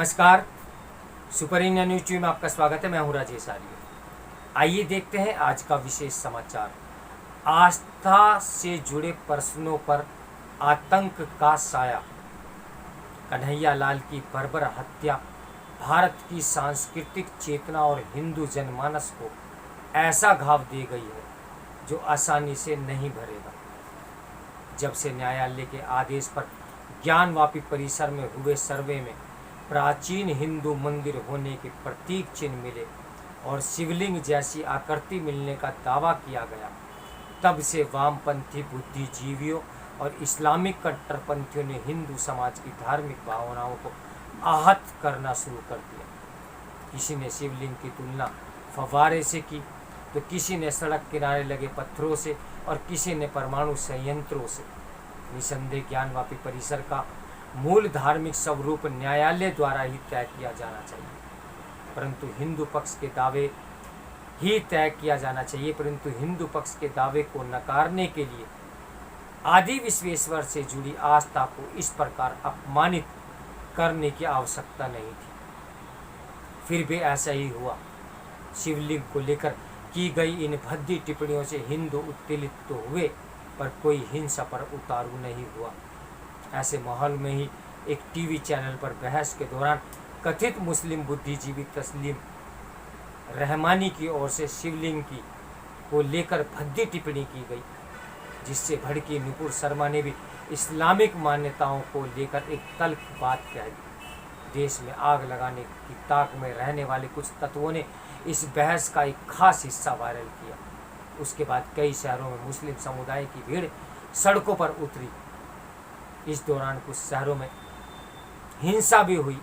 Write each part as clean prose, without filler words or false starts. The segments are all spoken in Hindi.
नमस्कार, सुपर इंडिया न्यूज टीवी में आपका स्वागत है। मैं हूं राजेश आर्य। आइए देखते हैं आज का विशेष समाचार। आस्था से जुड़े प्रश्नों पर आतंक का साया। कन्हैया लाल की बर्बर हत्या भारत की सांस्कृतिक चेतना और हिंदू जनमानस को ऐसा घाव दे गई है जो आसानी से नहीं भरेगा। जब से न्यायालय के आदेश पर ज्ञानवापी परिसर में हुए सर्वे में प्राचीन हिंदू मंदिर होने के प्रतीक चिन्ह मिले और शिवलिंग जैसी आकृति मिलने का दावा किया गया, तब से वामपंथी बुद्धिजीवियों और इस्लामिक कट्टरपंथियों ने हिंदू समाज की धार्मिक भावनाओं को आहत करना शुरू कर दिया। किसी ने शिवलिंग की तुलना फव्वारे से की, तो किसी ने सड़क किनारे लगे पत्थरों से और किसी ने परमाणु संयंत्रों से। निसंदेह ज्ञानवापी परिसर का मूल धार्मिक स्वरूप न्यायालय द्वारा ही तय किया जाना चाहिए, परंतु हिंदू पक्ष के दावे को नकारने के लिए आदि विश्वेश्वर से जुड़ी आस्था को इस प्रकार अपमानित करने की आवश्यकता नहीं थी। फिर भी ऐसा ही हुआ। शिवलिंग को लेकर की गई इन भद्दी टिप्पणियों से हिंदू उत्तेजित तो हुए, पर कोई हिंसा पर उतारू नहीं हुआ। ऐसे माहौल में ही एक टीवी चैनल पर बहस के दौरान कथित मुस्लिम बुद्धिजीवी तस्लीम रहमानी की ओर से शिवलिंग को लेकर भद्दी टिप्पणी की गई, जिससे भड़की नुपुर शर्मा ने भी इस्लामिक मान्यताओं को लेकर एक तल्ख बात कह दी। देश में आग लगाने की ताक में रहने वाले कुछ तत्वों ने इस बहस का एक खास हिस्सा वायरल किया। उसके बाद कई शहरों में मुस्लिम समुदाय की भीड़ सड़कों पर उतरी। इस दौरान कुछ शहरों में हिंसा भी हुई।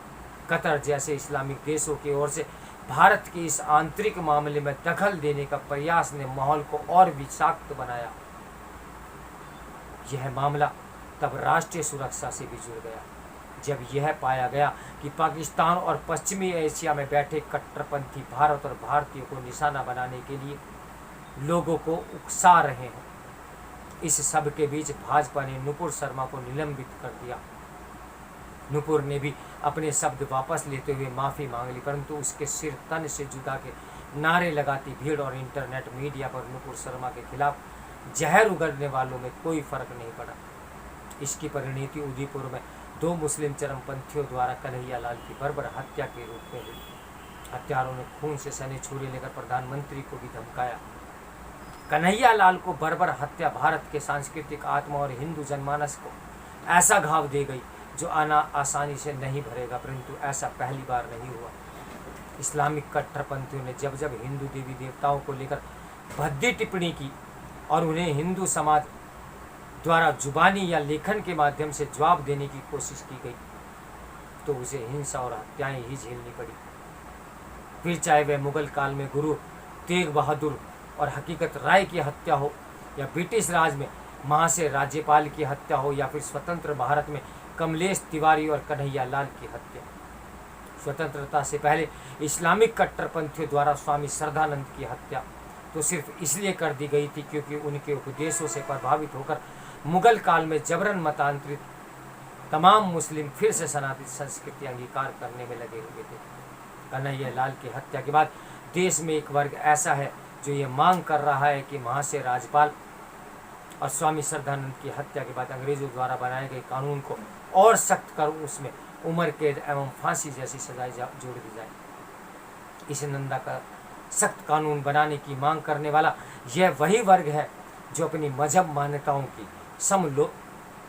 कतर जैसे इस्लामिक देशों की ओर से भारत के इस आंतरिक मामले में दखल देने का प्रयास ने माहौल को और विषाक्त बनाया। यह मामला तब राष्ट्रीय सुरक्षा से भी जुड़ गया, जब यह पाया गया कि पाकिस्तान और पश्चिमी एशिया में बैठे कट्टरपंथी भारत और भारतीयों को निशाना बनाने के लिए लोगों को उकसा रहे हैं। इस सब के बीच भाजपा ने नुपुर शर्मा को निलंबित कर दिया। नुपुर ने भी अपने शब्द वापस लेते हुए माफ़ी मांग ली, परंतु उसके सिर तन से जुदा के नारे लगाती भीड़ और इंटरनेट मीडिया पर नुपुर शर्मा के खिलाफ जहर उगलने वालों में कोई फर्क नहीं पड़ा। इसकी परिणति उदयपुर में 2 मुस्लिम चरमपंथियों द्वारा कन्हैया लाल की बर्बर हत्या के रूप में हुई। हत्यारों ने खून से सने छुरे लेकर प्रधानमंत्री को भी धमकाया। कन्हैया लाल को बर्बर हत्या भारत के सांस्कृतिक आत्मा और हिंदू जनमानस को ऐसा घाव दे गई जो आसानी से नहीं भरेगा, परंतु ऐसा पहली बार नहीं हुआ। इस्लामिक कट्टरपंथियों ने जब जब हिंदू देवी देवताओं को लेकर भद्दी टिप्पणी की और उन्हें हिंदू समाज द्वारा जुबानी या लेखन के माध्यम से जवाब देने की कोशिश की गई, तो उसे हिंसा और हत्याएं ही झेलनी पड़ी। फिर चाहे वह मुगल काल में गुरु तेग बहादुर और हकीकत राय की हत्या हो, या ब्रिटिश राज में महाशय राज्यपाल की हत्या हो, या फिर स्वतंत्र भारत में कमलेश तिवारी और कन्हैया लाल की हत्या। स्वतंत्रता से पहले इस्लामिक कट्टरपंथियों द्वारा स्वामी श्रद्धानंद की हत्या तो सिर्फ इसलिए कर दी गई थी क्योंकि उनके उपदेशों से प्रभावित होकर मुगल काल में जबरन मतांतरित तमाम मुस्लिम फिर से सनातन संस्कृति अंगीकार करने में लगे हुए थे। कन्हैया लाल की हत्या के बाद देश में एक वर्ग ऐसा है जो ये मांग कर रहा है कि महाशय राज्यपाल और स्वामी श्रद्धानंद की हत्या के बाद अंग्रेजों द्वारा बनाए गए कानून को और सख्त कर उसमें उम्र कैद एवं फांसी जैसी सजाएं जोड़ दी जाए। इस निंदा का सख्त कानून बनाने की मांग करने वाला यह वही वर्ग है जो अपनी मजहब मान्यताओं की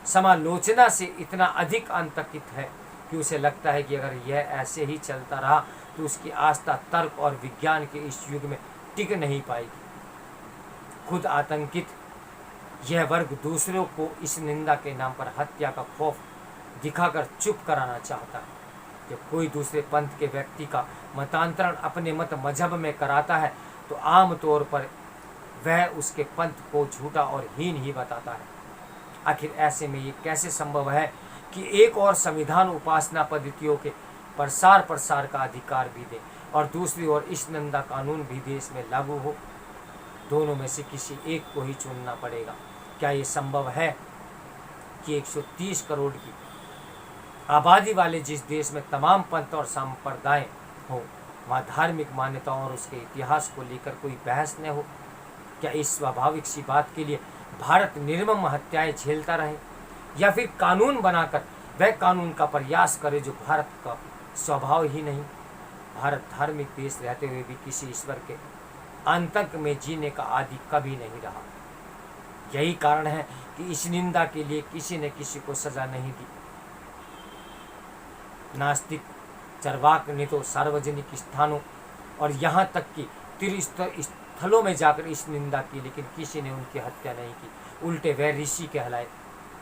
समालोचना से इतना अधिक आतंकित है कि उसे लगता है कि अगर यह ऐसे ही चलता रहा तो उसकी आस्था तर्क और विज्ञान के इस युग में टिक नहीं पाएगी। खुद आतंकित यह वर्ग दूसरों को इस निंदा के नाम पर हत्या का खौफ दिखाकर चुप कराना चाहता है। जब कोई दूसरे पंथ के व्यक्ति का मतांतरण अपने मत मजहब में कराता है तो आम तौर पर वह उसके पंथ को झूठा और हीन ही बताता है। आखिर ऐसे में ये कैसे संभव है कि एक और संविधान उपासना पद्धतियों के प्रसार का अधिकार भी दे और दूसरी ओर इस निंदा कानून भी देश में लागू हो? दोनों में से किसी एक को ही चुनना पड़ेगा। क्या ये संभव है कि 130 करोड़ की आबादी वाले जिस देश में तमाम पंथ और संप्रदाय हो, वहाँ धार्मिक मान्यताओं और उसके इतिहास को लेकर कोई बहस न हो? क्या इस स्वाभाविक सी बात के लिए भारत निर्मम हत्याएं झेलता रहे, या फिर कानून बनाकर वह कानून का प्रयास करे जो भारत का स्वभाव ही नहीं? भारत धार्मिक देश रहते हुए भी किसी ईश्वर के आतंक में जीने का आदि कभी नहीं रहा। यही कारण है कि इस निंदा के लिए किसी ने किसी को सजा नहीं दी। नास्तिक चरवाक ने तो सार्वजनिक स्थानों और यहाँ तक कि तीर्थ स्थलों में जाकर इस निंदा की, लेकिन किसी ने उनकी हत्या नहीं की। उल्टे वह ऋषि कहलाए,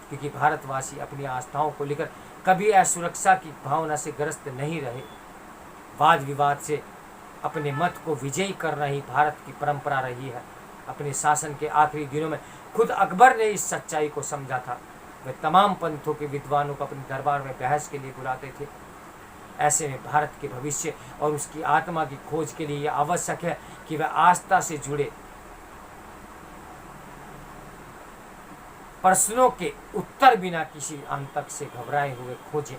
क्योंकि भारतवासी अपनी आस्थाओं को लेकर कभी असुरक्षा की भावना से ग्रस्त नहीं रहे। वाद विवाद से अपने मत को विजयी करना ही भारत की परंपरा रही है। अपने शासन के आखिरी दिनों में खुद अकबर ने इस सच्चाई को समझा था। वे तमाम पंथों के विद्वानों को अपने दरबार में बहस के लिए बुलाते थे। ऐसे में भारत के भविष्य और उसकी आत्मा की खोज के लिए यह आवश्यक है कि वह आस्था से जुड़े प्रश्नों के उत्तर बिना किसी आतंक से घबराए हुए खोजें।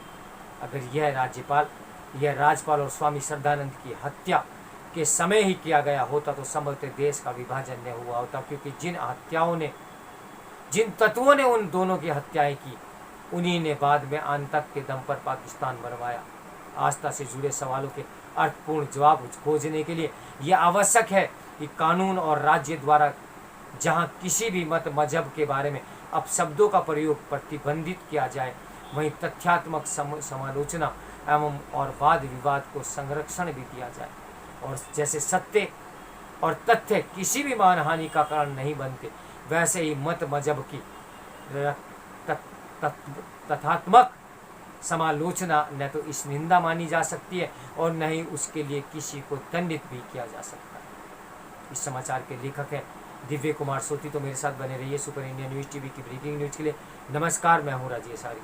अगर यह राजपाल और स्वामी श्रद्धानंद की हत्या के समय ही किया गया होता तो संभवतः देश का विभाजन न हुआ होता, क्योंकि जिन तत्वों ने उन दोनों की हत्याएं की, उन्हीं ने बाद में आतंक के दम पर पाकिस्तान बनवाया। आस्था से जुड़े सवालों के अर्थपूर्ण जवाब खोजने के लिए यह आवश्यक है कि कानून और राज्य द्वारा जहां किसी भी मत मजहब के बारे में अपशब्दों का प्रयोग प्रतिबंधित किया जाए, वहीं तथ्यात्मक समालोचना एवं और वाद विवाद को संरक्षण भी दिया जाए। और जैसे सत्य और तथ्य किसी भी मानहानि का कारण नहीं बनते, वैसे ही मत मजहब की तथ्यात्मक समालोचना न तो इस निंदा मानी जा सकती है और न ही उसके लिए किसी को दंडित भी किया जा सकता है। इस समाचार के लेखक हैं दिव्य कुमार सोती। तो मेरे साथ बने रहिए सुपर इंडिया न्यूज़ टीवी की ब्रेकिंग न्यूज़ के लिए। नमस्कार, मैं हूँ राजेश आर्य।